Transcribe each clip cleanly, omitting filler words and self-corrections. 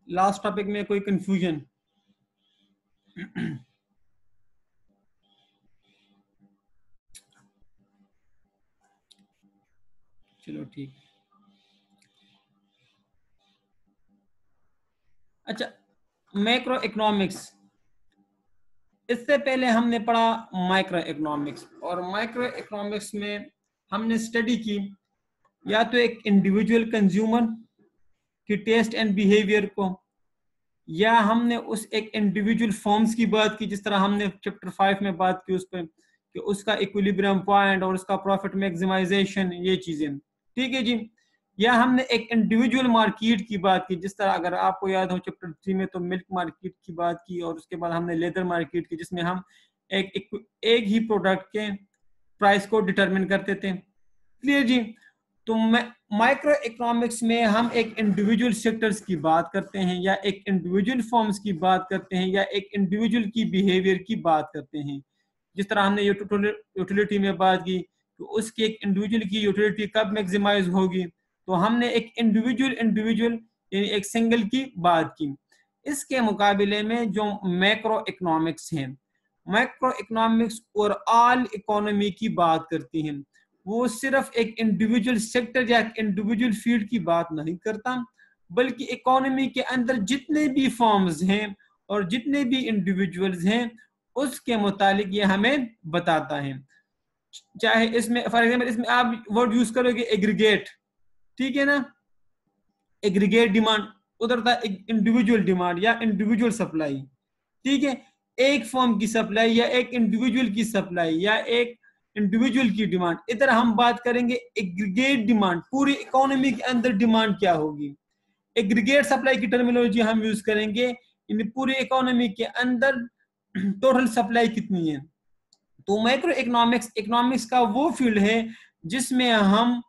Last topic में कोई confusion? चलो ठीक। अच्छा, मैक्रो इकोनॉमिक्स, इससे पहले हमने पढ़ा माइक्रो इकोनॉमिक्स, और माइक्रो इकोनॉमिक्स में हमने स्टडी की या तो एक इंडिविजुअल कंज्यूमर की टेस्ट एंड बिहेवियर को, या हमने उस एक इंडिविजुअल फॉर्म्स की बात की, जिस तरह हमने चैप्टर 5 में बात की उस पर कि उसका इक्विलिब्रियम पॉइंट और उसका प्रॉफिट मैक्सिमाइजेशन, ये चीजें, ठीक है जी। या हमने एक इंडिविजुअल मार्केट की बात की, जिस तरह अगर आपको याद हो चैप्टर 3 में तो मिल्क मार्केट की बात की, और उसके बाद हमने लेदर मार्केट की, जिसमें हम एक ही प्रोडक्ट के प्राइस को डिटरमिन करते थे। क्लियर जी। तो माइक्रो इकोनॉमिक्स में हम एक इंडिविजुअल सेक्टर्स की बात करते हैं, या एक इंडिविजुअल फॉर्म्स की बात करते हैं, या एक इंडिविजुअल की बिहेवियर की बात करते हैं। जिस तरह हमने यूटिलिटी में बात की तो उसकी एक इंडिविजुअल की यूटिलिटी कब मैक्सिमाइज होगी, तो हमने एक इंडिविजुअल यानी एक सिंगल की बात की। इसके मुकाबले में जो मैक्रो इकोनॉमिक्स है, मैक्रो इकोनॉमिक्स ओवरऑल इकोनॉमी की बात करती है। वो सिर्फ एक इंडिविजुअल सेक्टर या इंडिविजुअल फील्ड की बात नहीं करता, बल्कि इकोनॉमी के अंदर जितने भी फॉर्म्स हैं और जितने भी इंडिविजुअल्स हैं उसके मुतालिक ये हमें बताता है। चाहे इसमें फॉर एग्जाम्पल इसमें आप वर्ड यूज करोगे एग्रीगेट, ठीक है ना, एग्रीगेट डिमांड, उधर था इंडिविजुअल डिमांड या इंडिविजुअल सप्लाई, ठीक है। एक फॉर्म की सप्लाई या एक इंडिविजुअल की सप्लाई या एक इंडिविजुअल की डिमांड। इधर हम बात करेंगे एग्रीगेट डिमांड, पूरी इकोनॉमी के अंदर डिमांड क्या होगी। एग्रीगेट सप्लाई की टर्मिनोलॉजी हम यूज करेंगे इन पूरी इकोनॉमी के अंदर टोटल सप्लाई कितनी है। तो माइक्रो इकोनॉमिक्स का वो फील्ड है जिसमें हम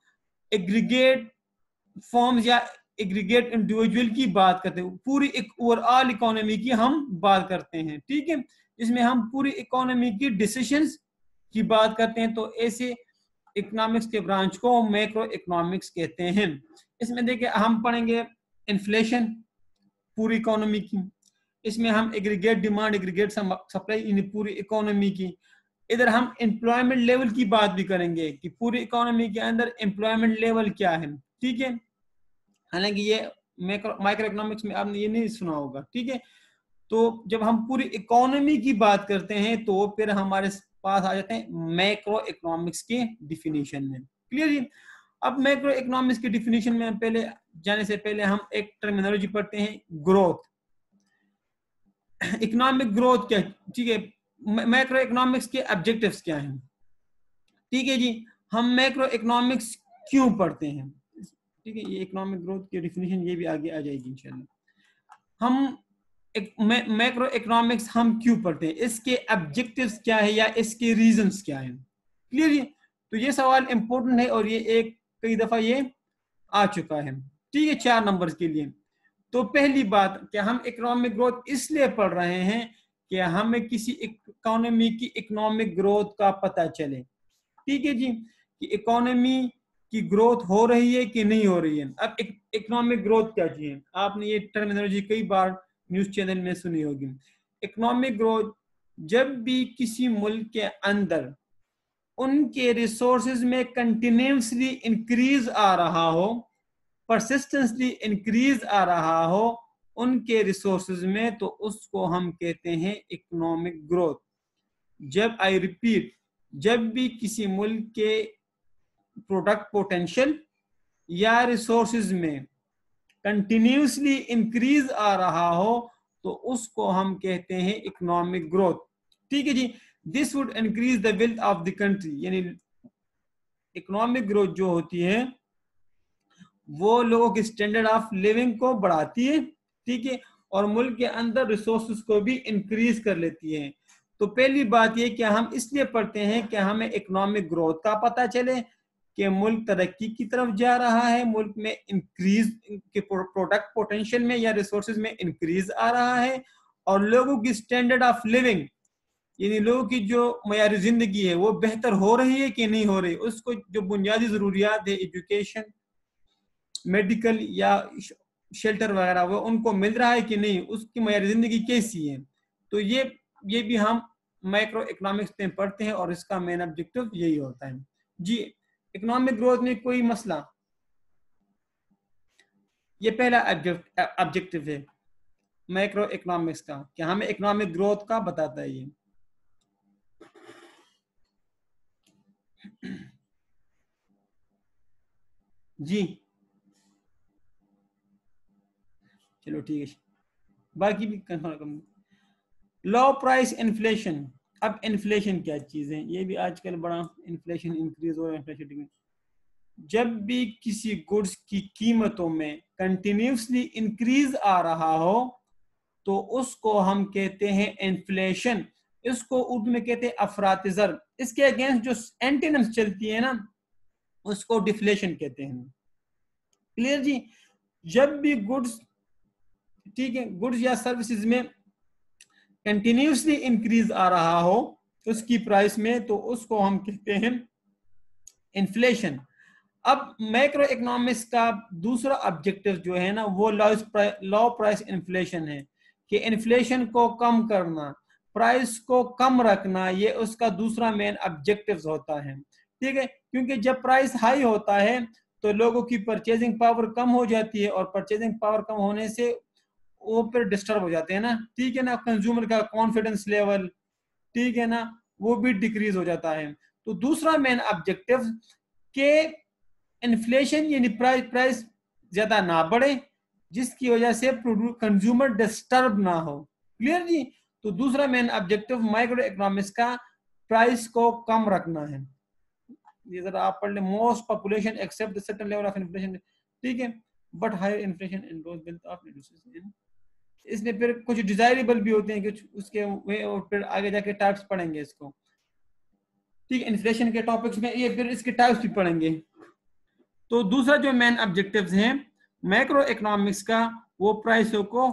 एग्रीगेट फॉर्म्स या एग्रीगेट इंडिविजुअल की बात करते हैं, पूरी एक ओवरऑल इकोनॉमी की हम बात करते हैं, ठीक है। इसमें हम पूरी इकोनॉमी की डिसीजंस की बात करते हैं। तो ऐसे इकोनॉमिक्स के ब्रांच को मैक्रो इकोनॉमिक्स कहते हैं। इसमें देखिए हम पढ़ेंगे इन्फ्लेशन पूरी इकोनॉमी की, इसमें हम aggregate demand aggregate supply in पूरी इकोनॉमी की। इधर हम एम्प्लॉयमेंट लेवल की बात भी करेंगे कि पूरी इकोनॉमी के अंदर एम्प्लॉयमेंट लेवल क्या है, ठीक है। हालांकि ये माइक्रो इकोनॉमिक्स में आपने ये नहीं सुना होगा, ठीक है। तो जब हम पूरी इकोनॉमी की बात करते हैं तो फिर हमारे पास आ जाते हैं मैक्रो इकोनॉमिक्स के डिफिनीशन में। क्लियर जी। अब मैक्रो इकोनॉमिक्स की डिफिनीशन में पहले जाने से पहले हम एक टर्मिनोलॉजी पढ़ते हैं, ग्रोथ। इकोनॉमिक ग्रोथ क्या, ठीक है। मैक्रो इकोनॉमिक्स के ऑब्जेक्टिव्स क्या हैं, ठीक है जी। हम मैक्रो इकोनॉमिक्स क्यों पढ़ते हैं, ठीक है। ये इकोनॉमिक ग्रोथ की डिफिनीशन ये भी आगे आ जाएगी इंशाल्लाह। हम मैक्रो इकोनॉमिक्स हम क्यों पढ़ते हैं, इसके ऑब्जेक्टिव्स क्या है या इसके रीजंस क्या है। क्लियर जी। तो ये सवाल इंपॉर्टेंट है और ये एक कई दफा ये आ चुका है, ठीक है, 4 नंबर के लिए। तो पहली बात कि हम इकोनॉमिक ग्रोथ इसलिए पढ़ रहे हैं कि हमें किसी इकोनॉमी की इकोनॉमिक ग्रोथ का पता चले, ठीक है जी, कि इकोनॉमी की ग्रोथ हो रही है कि नहीं हो रही है। अब इकोनॉमिक ग्रोथ क्या चाहिए, आपने ये टर्मिनोलॉजी कई बार न्यूज चैनल में सुनी होगी। इकोनॉमिक ग्रोथ जब भी किसी मुल्क के अंदर उनके रिसोर्सेज में कंटिन्यूसली इंक्रीज आ रहा हो, परसिस्टेंसली इंक्रीज आ रहा हो उनके रिसोर्सेज में, तो उसको हम कहते हैं इकोनॉमिक ग्रोथ। जब आई रिपीट, जब भी किसी मुल्क के प्रोडक्ट पोटेंशियल या रिसोर्सेज में कंटिन्यूसली इंक्रीज आ रहा हो तो उसको हम कहते हैं इकोनॉमिक ग्रोथ, ठीक है जी। This would increase the wealth of the country, यानी इकोनॉमिक ग्रोथ जो होती है वो लोगों की स्टैंडर्ड ऑफ लिविंग को बढ़ाती है, ठीक है, और मुल्क के अंदर रिसोर्सेज को भी इंक्रीज कर लेती है। तो पहली बात ये कि हम इसलिए पढ़ते हैं कि हमें इकोनॉमिक ग्रोथ का पता चले कि मुल्क तरक्की की तरफ जा रहा है, मुल्क में इंक्रीज के प्रोडक्ट पोटेंशियल में या रिसोर्सेज में इंक्रीज आ रहा है, और लोगों की स्टैंडर्ड ऑफ लिविंग यानी लोगों की जो मयारी जिंदगी है वो बेहतर हो रही है कि नहीं हो रही, उसको जो बुनियादी जरूरियात है, एजुकेशन, मेडिकल या शेल्टर वगैरह वो उनको मिल रहा है कि नहीं, उसकी मयार जिंदगी कैसी है। तो ये भी हम माइक्रो इकोनॉमिक्स में पढ़ते हैं और इसका मेन ऑब्जेक्टिव यही होता है जी। इकोनॉमिक ग्रोथ में कोई मसला? ये पहला ऑब्जेक्टिव है मैक्रो इकोनॉमिक्स का, कि हमें इकोनॉमिक ग्रोथ का बताता है ये। जी चलो ठीक है, बाकी भी कंफर्म। लो प्राइस इन्फ्लेशन। अब इन्फ्लेशन क्या चीज है, ये भी आजकल बड़ा इन्फ्लेशन इंक्रीज हो रहा है, इन्फ्लेशन। जब भी किसी गुड्स की कीमतों में कंटिन्यूसली इंक्रीज आ रहा हो तो उसको हम कहते हैं इन्फ्लेशन। इसको उर्दू में कहते हैं अफरातजर। इसके अगेंस्ट जो एंटीनम्स चलती है ना, उसको डिफ्लेशन कहते हैं। क्लियर जी। जब भी गुड्स, ठीक है, गुड्स या सर्विसेज में कंटिन्यूसली इंक्रीज आ रहा हो उसकी प्राइस में, तो उसको हम कहते हैं इन्फ्लेशन। अब मैक्रो इकोनॉमिक्स का दूसरा ऑब्जेक्टिव जो है ना, वो लो प्राइस इन्फ्लेशन है, कि इन्फ्लेशन को कम करना, प्राइस को कम रखना, ये उसका दूसरा मेन ऑब्जेक्टिव होता है। ठीक है, क्योंकि जब प्राइस हाई होता है तो लोगों की परचेजिंग पावर कम हो जाती है, और परचेजिंग पावर कम होने से वो फिर डिस्टर्ब हो जाते हैं ना, ठीक है ना, कंज्यूमर का कॉन्फिडेंस लेवल, ठीक है ना, वो भी डिक्रीज हो जाता है। तो दूसरा मेन ऑब्जेक्टिव के इन्फ्लेशन यानी प्राइस ज्यादा ना बढ़े, जिसकी वजह से कंज्यूमर डिस्टर्ब ना हो। क्लियर जी। तो दूसरा मेन ऑब्जेक्टिव माइक्रो इकोनॉमिक्स का प्राइस को कम रखना है। ये जरा आप पढ़ ले, most population accept certain level of inflation, ठीक है, बट हायर इन्फ्लेशन इनरोज वेल्थ ऑफ रिड्यूसेस। इसमें फिर कुछ डिजायरेबल भी होते हैं, कुछ उसके वे, और फिर आगे जाके टाइप्स पढ़ेंगे इसको, ठीक है, इन्फ्लेशन के टॉपिक्स में ये फिर इसके टाइप्स भी पढ़ेंगे। तो दूसरा जो मेन ऑब्जेक्टिव्स हैं मैक्रो इकोनॉमिक्स का, वो प्राइसों को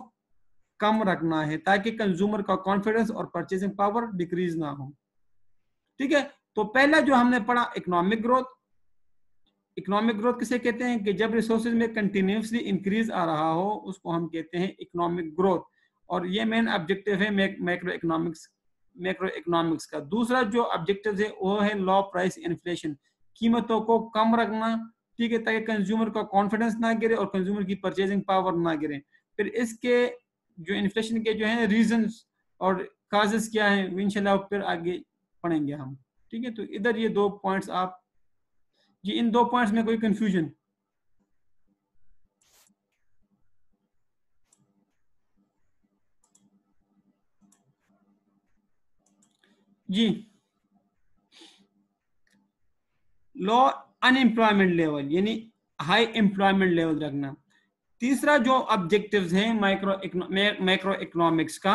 कम रखना है ताकि कंज्यूमर का कॉन्फिडेंस और परचेजिंग पावर डिक्रीज ना हो। ठीक है, तो पहला जो हमने पढ़ा इकोनॉमिक ग्रोथ। इकोनॉमिक ग्रोथ किसे कहते हैं, कि जब रिसोर्सेज में कंटिन्यूसली इंक्रीज आ रहा हो उसको हम कहते हैं इकोनॉमिक ग्रोथ। और ये मेन ऑब्जेक्टिव है मैक्रो इकोनॉमिक्स का। दूसरा जो ऑब्जेक्टिव है वो है लो प्राइस इन्फ्लेशन, कीमतों को कम रखना, ठीक है, ताकि कंज्यूमर का कॉन्फिडेंस ना गिरे और कंज्यूमर की परचेजिंग पावर ना गिरे। फिर इसके जो इन्फ्लेशन के जो है रीजंस और काजेस क्या है, इंशाल्लाह फिर आगे पढ़ेंगे हम। ठीक है, तो इधर ये दो पॉइंट्स आप जी, इन दो पॉइंट्स में कोई कंफ्यूजन? जी, लो अनएम्प्लॉयमेंट लेवल यानी हाई एम्प्लॉयमेंट लेवल रखना। तीसरा जो ऑब्जेक्टिव्स है मैक्रो इकोनॉमिक्स का,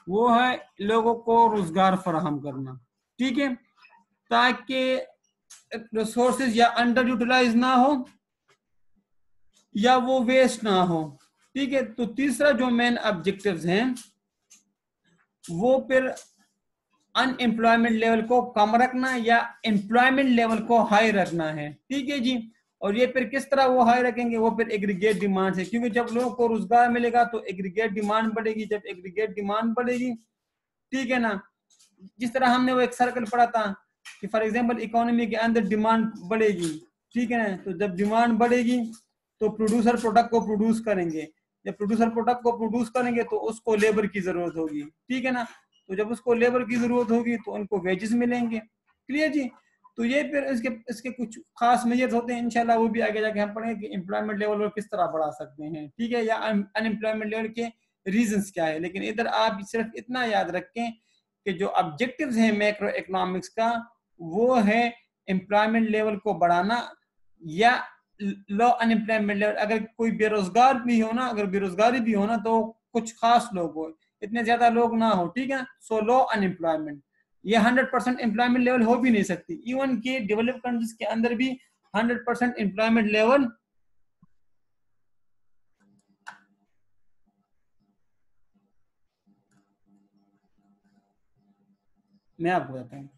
वो है लोगों को रोजगार फराहम करना, ठीक है, ताकि रिसोर्सेज या अंडर यूटिलाइज ना हो या वो वेस्ट ना हो। ठीक है, तो तीसरा जो मेन ऑब्जेक्टिव्स हैं वो फिर अनएम्प्लॉयमेंट लेवल को कम रखना या एम्प्लॉयमेंट लेवल को हाई रखना है। ठीक है जी। और ये फिर किस तरह वो हाई रखेंगे, वो फिर एग्रीगेट डिमांड है, क्योंकि जब लोगों को रोजगार मिलेगा तो एग्रीगेट डिमांड बढ़ेगी। जब एग्रीगेट डिमांड बढ़ेगी, ठीक है ना, जिस तरह हमने वो एक सर्कल पढ़ा था कि फॉर एग्जांपल इकोनॉमी के अंदर डिमांड बढ़ेगी, ठीक है ना, तो जब डिमांड बढ़ेगी तो प्रोड्यूसर प्रोडक्ट को प्रोड्यूस करेंगे। जब प्रोड्यूसर प्रोडक्ट को प्रोड्यूस करेंगे तो उसको लेबर की जरूरत होगी, ठीक है ना, तो जब उसको लेबर की जरूरत होगी तो उनको वेजेस मिलेंगे। क्लियर जी। तो ये फिर इसके इसके कुछ खास मेजर्स होते हैं, इंशाल्लाह वो भी आगे जाके हम पढ़ेंगे कि एम्प्लॉयमेंट लेवल किस तरह बढ़ा सकते हैं, ठीक है, या अनएम्प्लॉयमेंट लेवल के रीजंस क्या है। लेकिन इधर आप सिर्फ इतना याद रखें कि जो ऑब्जेक्टिव्स हैं मैक्रो इकोनॉमिक्स का, वो है एम्प्लॉयमेंट लेवल को बढ़ाना या लो अनएम्प्लॉयमेंट लेवल। अगर कोई बेरोजगार भी हो ना, अगर बेरोजगारी भी हो ना, तो कुछ खास लोग हो, इतने ज्यादा लोग ना हो, ठीक है, सो लो अनएम्प्लॉयमेंट। ये 100% एम्प्लॉयमेंट लेवल हो भी नहीं सकती, इवन के डेवलप कंट्रीज के अंदर भी 100% एम्प्लॉयमेंट लेवल मैं आपको बताता हूँ।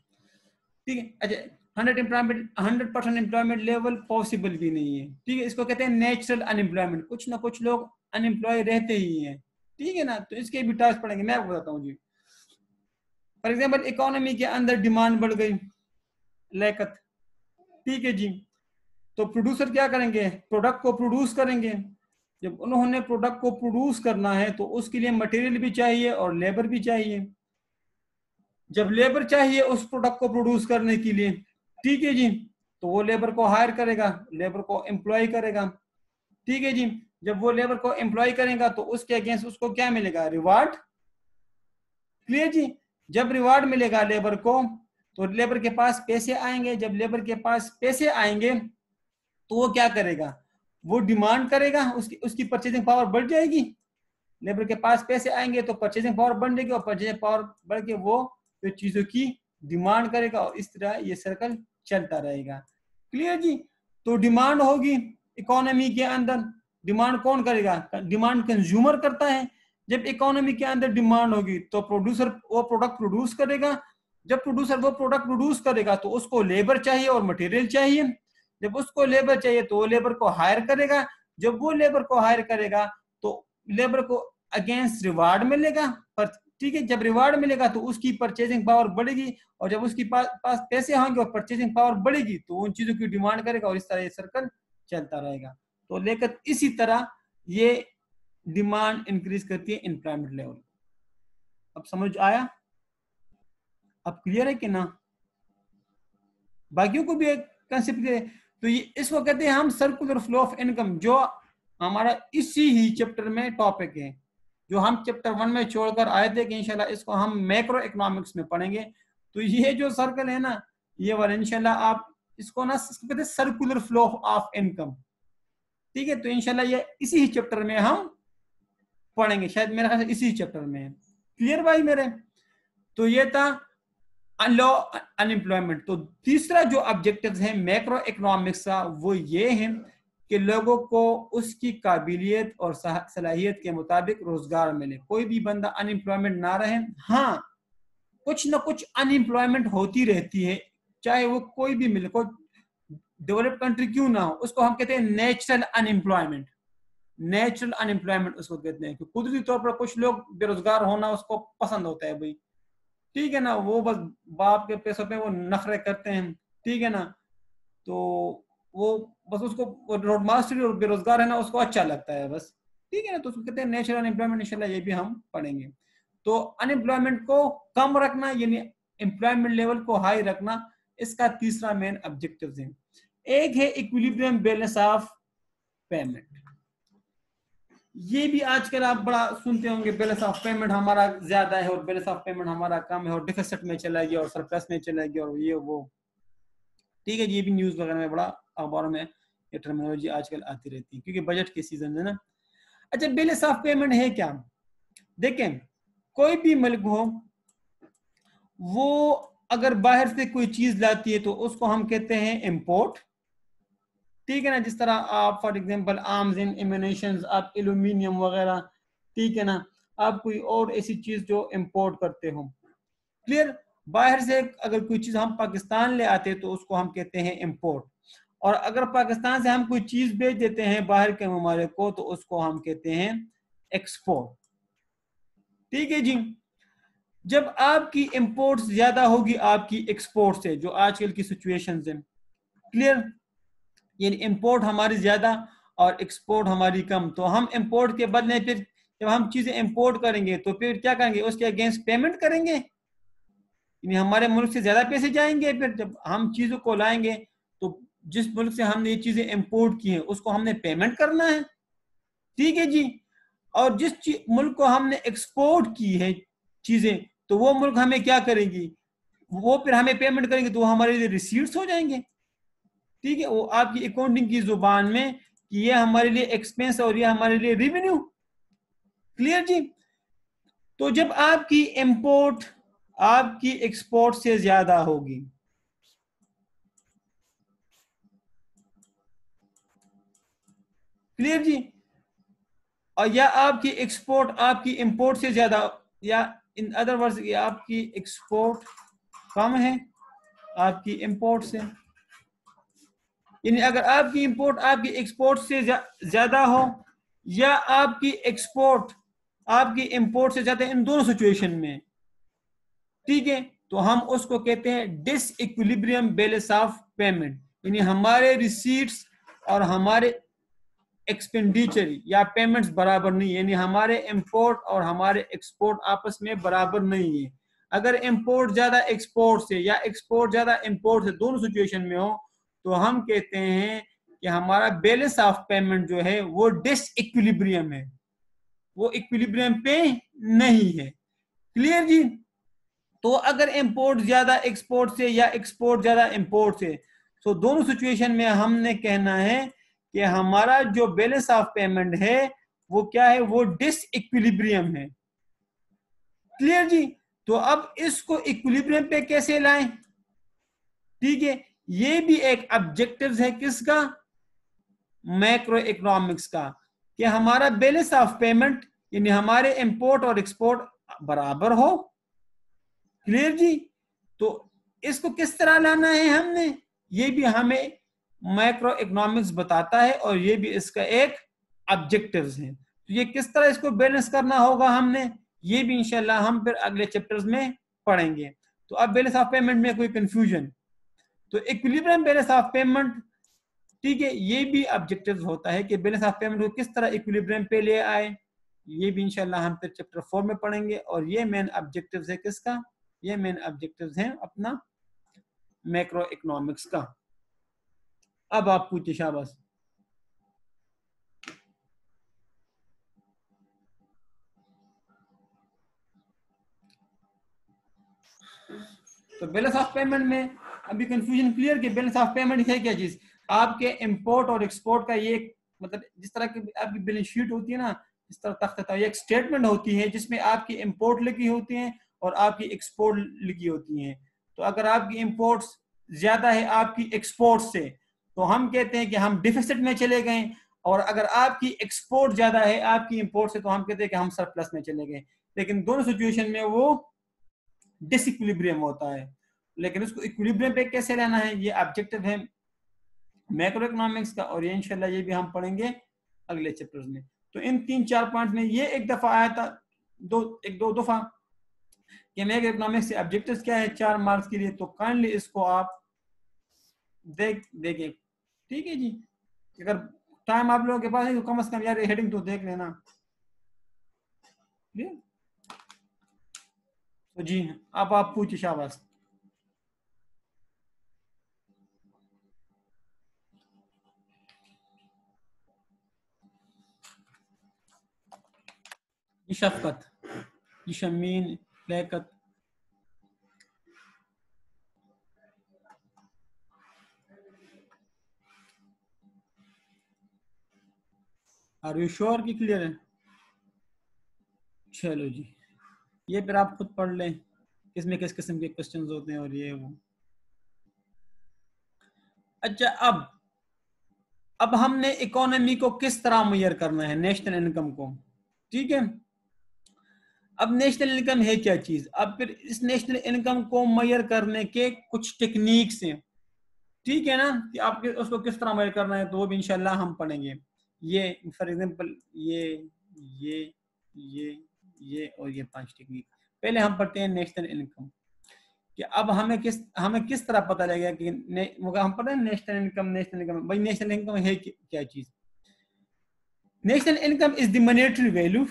ठीक है, अच्छा, 100% एम्प्लॉयमेंट लेवल पॉसिबल भी नहीं है, ठीक है। इसको कहते हैं नेचुरल अनएम्प्लॉयमेंट, कुछ ना कुछ लोग अनएम्प्लॉय रहते ही हैं, ठीक है ना। तो इसके भी टास्क पढ़ेंगे, मैं आपको बताता हूँ जी। फॉर एग्जाम्पल इकोनॉमी के अंदर डिमांड बढ़ गई, लायकत, ठीक है जी। तो प्रोड्यूसर क्या करेंगे, प्रोडक्ट को प्रोड्यूस करेंगे। जब उन्होंने प्रोडक्ट को प्रोड्यूस करना है तो उसके लिए मटेरियल भी चाहिए और लेबर भी चाहिए। जब लेबर चाहिए उस प्रोडक्ट को प्रोड्यूस करने के लिए, ठीक है जी, तो वो लेबर को हायर करेगा, लेबर को एम्प्लॉय करेगा, ठीक है जी। जब वो लेबर को एम्प्लॉय करेगा तो उसके अगेंस्ट उसको क्या मिलेगा, रिवार्ड, क्लियर जी। जब रिवार्ड मिलेगा लेबर को तो लेबर के पास पैसे आएंगे। जब लेबर के पास पैसे आएंगे तो वो क्या करेगा, वो डिमांड करेगा, उसकी परचेजिंग पावर बढ़ जाएगी। लेबर के पास पैसे आएंगे तो परचेजिंग पावर बढ़ जाएगी और परचेजिंग पावर बढ़ के वो तो चीजों की डिमांड करेगा और इस तरह ये सर्कल चलता रहेगा, क्लियर जी। तो डिमांड होगी इकोनॉमी के अंदर, डिमांड कौन करेगा, डिमांड कंज्यूमर करता है। जब इकोनॉमी के अंदर डिमांड होगी तो प्रोड्यूसर वो प्रोडक्ट प्रोड्यूस करेगा। जब प्रोड्यूसर वो प्रोडक्ट प्रोड्यूस करेगा तो उसको लेबर चाहिए और मटेरियल चाहिए। जब उसको लेबर चाहिए तो वो लेबर को हायर करेगा। जब वो लेबर को हायर करेगा तो लेबर को अगेंस्ट रिवार्ड मिलेगा, पर ठीक है। जब रिवार्ड मिलेगा तो उसकी परचेजिंग पावर बढ़ेगी और जब उसके पास पैसे होंगे और परचेजिंग पावर बढ़ेगी तो उन चीजों की डिमांड करेगा और इस तरह ये सर्कल चलता रहेगा। तो लेकर इसी तरह ये डिमांड इंक्रीज करती है एम्प्लॉयमेंट लेवल। अब समझ आया, अब क्लियर है कि ना, बाकियों को भी एक कंसेप्ट है। तो ये इसको कहते हैं हम सर्कुलर फ्लो ऑफ इनकम, जो हमारा इसी ही चैप्टर में टॉपिक है, जो हम चैप्टर 1 में छोड़कर आए थे कि इंशाल्लाह इसको हम मैक्रो इकोनॉमिक्स में पढ़ेंगे। तो ये जो सर्कल है ना, ये वाला इंशाल्लाह आप इसको ना कहते हैं सर्कुलर फ्लो ऑफ इनकम, ठीक है। तो इंशाल्लाह ये इसी ही चैप्टर में हम पढ़ेंगे, शायद मेरे ख्याल से इसी चैप्टर में है, क्लियर भाई मेरे। तो ये था लो अनएम्प्लॉयमेंट। तो तीसरा जो ऑब्जेक्टिव है मैक्रो इकोनॉमिक्स का वो ये है कि लोगों को उसकी काबिलियत और सलाहियत के मुताबिक रोजगार मिले, कोई भी बंदा अनएम्प्लॉयमेंट ना रहे। हाँ, कुछ ना कुछ अनएम्प्लॉयमेंट होती रहती है, चाहे वो कोई भी मिले, कोई डेवलप्ड कंट्री क्यों ना हो, उसको हम कहते हैं नेचुरल अनएम्प्लॉयमेंट। नेचुरल अनएम्प्लॉयमेंट उसको कहते हैं कि कुदरती तौर पर कुछ लोग बेरोजगार होना उसको पसंद होता है भाई, ठीक है ना, वो बस बाप के पैसों पे वो नखरे करते हैं, ठीक है ना। तो वो बस उसको रोड मास्टरी और बेरोजगार है ना उसको अच्छा लगता है बस, ठीक है ना। तो उसको कहते हैं नेचुरल अनएम्प्लॉयमेंट, इंशाल्लाह ये भी हम पढ़ेंगे। तो अनएम्प्लॉयमेंट को कम रखना यानी एम्प्लॉयमेंट लेवल को हाई रखना, इसका तीसरा मेन ऑब्जेक्टिव है। एक है इक्विलिब्रियम बैलेंस ऑफ पेमेंट, ये भी आजकल आप बड़ा सुनते होंगे, बैलेंस ऑफ पेमेंट हमारा ज्यादा है और बैलेंस ऑफ पेमेंट हमारा कम है और डिफिसिट में चला गया और सरप्लस में चला गया और ये वो, ठीक है। ये भी न्यूज वगैरह में बड़ा अखबारों में ये टर्मिनोलॉजी आजकल आती रहती है क्योंकि बजट के सीजन है ना। अच्छा, बैलेंस ऑफ पेमेंट है क्या, देखें कोई भी मुल्क हो वो अगर बाहर से कोई चीज लाती है तो उसको हम कहते हैं इंपोर्ट, ठीक है ना। जिस तरह आप for example arms and ammunitions, आप एल्यूमिनियम वगैरह, ठीक है ना, आप कोई और ऐसी चीज जो इंपोर्ट करते हो, क्लियर। बाहर से अगर कोई चीज हम पाकिस्तान ले आते हैं तो उसको हम कहते हैं इंपोर्ट, और अगर पाकिस्तान से हम कोई चीज बेच देते हैं बाहर के ममालिक को तो उसको हम कहते हैं एक्सपोर्ट, ठीक है जी। जब आपकी इंपोर्ट ज्यादा होगी आपकी एक्सपोर्ट से, जो आजकल की सिचुएशन है, क्लियर, यानी इंपोर्ट हमारी ज्यादा और एक्सपोर्ट हमारी कम, तो हम इंपोर्ट के बदले फिर जब हम चीजें इंपोर्ट करेंगे तो फिर क्या करेंगे, उसके अगेंस्ट पेमेंट करेंगे, यानी हमारे मुल्क से ज्यादा पैसे जाएंगे। फिर जब हम चीजों को लाएंगे तो जिस मुल्क से हमने ये चीजें इंपोर्ट की हैं उसको हमने पेमेंट करना है, ठीक है जी। और जिस मुल्क को हमने एक्सपोर्ट की है चीजें तो वो मुल्क हमें क्या करेंगी, वो फिर हमें पेमेंट करेंगे तो वो हमारे लिए रिसीट्स हो जाएंगे, ठीक है। वो आपकी अकाउंटिंग की जुबान में कि ये हमारे लिए एक्सपेंस और ये हमारे लिए रेवेन्यू, क्लियर जी। तो जब आपकी इंपोर्ट आपकी एक्सपोर्ट से ज्यादा होगी, क्लियर जी, और या आपकी एक्सपोर्ट आपकी इंपोर्ट से ज्यादा, या इन अदर वर्ड्स आपकी एक्सपोर्ट कम है आपकी इंपोर्ट से। यानी अगर आपकी इंपोर्ट आपकी एक्सपोर्ट से ज्यादा हो या आपकी एक्सपोर्ट आपकी इंपोर्ट से ज्यादा, इन दोनों सिचुएशन में, ठीक है, तो हम उसको कहते हैं डिसइक्विलिब्रियम बैलेंस ऑफ पेमेंट। यानी हमारे रिसीट्स और हमारे एक्सपेंडिचर या पेमेंट्स बराबर नहीं है, यानी हमारे इंपोर्ट और हमारे एक्सपोर्ट आपस में बराबर नहीं है। अगर इंपोर्ट ज्यादा एक्सपोर्ट से या एक्सपोर्ट ज्यादा इंपोर्ट से, दोनों सिचुएशन में हो, तो हम कहते हैं कि हमारा बैलेंस ऑफ पेमेंट जो है वो डिसइक्विलिब्रियम है, वो इक्विलिब्रियम पे नहीं है। क्लियर जी? तो अगर इंपोर्ट ज्यादा एक्सपोर्ट से या एक्सपोर्ट ज्यादा इंपोर्ट से, तो दोनों सिचुएशन में हमने कहना है कि हमारा जो बैलेंस ऑफ पेमेंट है वो क्या है, वो डिसइक्विलिब्रियम है। क्लियर जी? तो अब इसको इक्विलिब्रियम पे कैसे लाएं? ठीक है, ये भी एक ऑब्जेक्टिव है किसका? मैक्रो इकोनॉमिक्स का, कि हमारा बैलेंस ऑफ पेमेंट यानी हमारे इंपोर्ट और एक्सपोर्ट बराबर हो। क्लियर जी? तो इसको किस तरह लाना है हमने, ये भी हमें मैक्रो इकोनॉमिक्स बताता है और ये भी इसका एक ऑब्जेक्टिव्स है। तो ये किस तरह इसको बैलेंस करना होगा हमने, ये भी इंशाल्लाह हम फिर अगले चैप्टर्स में पढ़ेंगे। तो अब बैलेंस ऑफ पेमेंट में कोई कंफ्यूजन, तो इक्विलिब्रियम बैलेंस ऑफ पेमेंट, ठीक है, ये भी ऑब्जेक्टिव होता है कि बैलेंस ऑफ पेमेंट को किस तरह इक्विलिब्रियम पे ले आए, ये भी इंशाल्लाह हम फिर चैप्टर 4 में पढ़ेंगे। और ये मेन ऑब्जेक्टिव्स है किसका, ये मेन ऑब्जेक्टिव्स हैं अपना मैक्रो इकोनॉमिक्स का। अब आप पूछिए, शाबाश। तो बैलेंस ऑफ पेमेंट में अभी कंफ्यूजन क्लियर कि बैलेंस ऑफ पेमेंट है क्या चीज? आपके इंपोर्ट और एक्सपोर्ट का ये मतलब, जिस तरह की आपकी बैलेंस शीट होती है ना, इस तरह तख्ता, ये एक स्टेटमेंट होती है जिसमें आपकी इंपोर्ट लिखी होती है और आपकी एक्सपोर्ट लिखी होती है। तो अगर आपकी इंपोर्ट ज्यादा है आपकी एक्सपोर्ट से, तो हम कहते हैं कि हम डिफिसिट में चले गए, और अगर आपकी एक्सपोर्ट ज्यादा है आपकी इंपोर्ट से, तो हम कहते हैं कि हम सरप्लस में चले गए। लेकिन दोनों सिचुएशन में वो डिसइक्विलिब्रियम होता है। लेकिन उसको इक्विलिब्रियम पे कैसे लेना है, ये ऑब्जेक्टिव है मैक्रो इकोनॉमिक्स का, और ये इंशाल्लाह ये भी हम पढ़ेंगे अगले चैप्टर्स में। तो इन 3-4 पॉइंट में ये एक दफा आया था, दो दफा, कि मैक्रो इकोनॉमिक्स से ऑब्जेक्टिव्स क्या है 4 मार्क्स के लिए। तो काइंडली इसको आप देखें, ठीक है जी। अगर टाइम आप लोगों के पास है तो कम से कम यार हेडिंग तो देख लेना। तो जी अब आप पूछिए, शाबाश। जी शफकत, जी Shameen, Liaquat. Are you sure कि क्लियर है? चलो जी, ये फिर आप खुद पढ़ लें इसमें किस किस्म के क्वेश्चंस होते हैं और ये वो। अच्छा, अब हमने इकोनॉमी को किस तरह मेजर करना है, नेशनल इनकम को, ठीक है। अब नेशनल इनकम है क्या चीज, अब फिर इस नेशनल इनकम को मेजर करने के कुछ टेक्निक्स हैं, ठीक है ना, कि आपके उसको किस तरह मेजर करना है, तो वो भी इंशाल्लाह हम पढ़ेंगे। ये फॉर एग्जांपल ये ये ये और ये 5 टेक्निक। पहले हम पढ़ते हैं नेशनल इनकम, कि अब हमें किस तरह पता लगेगा कि हम पढ़ते हैं नेशनल इनकम भाई, नेशनल इनकम है क्या चीज। National income is the monetary value,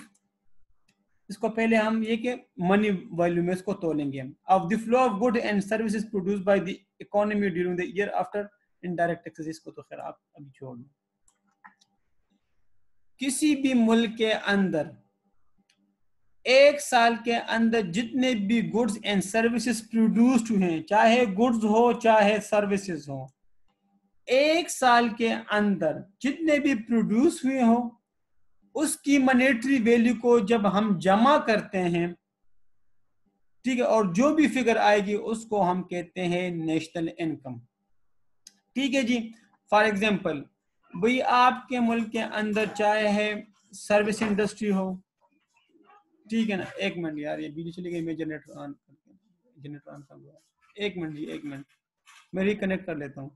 इसको पहले हम ये कि मनी वैल्यू में इसको तोलेंगे, of the flow of good and services produce by the economy during the year after indirect taxes. इसको तो खैर आप अभी छोड़ दो। किसी भी मुल्क के अंदर एक साल के अंदर जितने भी गुड्स एंड सर्विसेज प्रोड्यूस्ड हुए हैं, चाहे गुड्स हो चाहे सर्विसेज हो, एक साल के अंदर जितने भी प्रोड्यूस हुए हो, उसकी मॉनेटरी वैल्यू को जब हम जमा करते हैं, ठीक है, और जो भी फिगर आएगी उसको हम कहते हैं नेशनल इनकम, ठीक है जी। फॉर एग्जांपल भाई, आपके मुल्क के अंदर चाहे है सर्विस इंडस्ट्री हो, ठीक है ना। एक मिनट यार, ये बिजली चली गई, मैं जनरेटर ऑन कर दूं। एक मिनट जी, एक मिनट। मैं रिकनेक्ट कर लेता हूँ।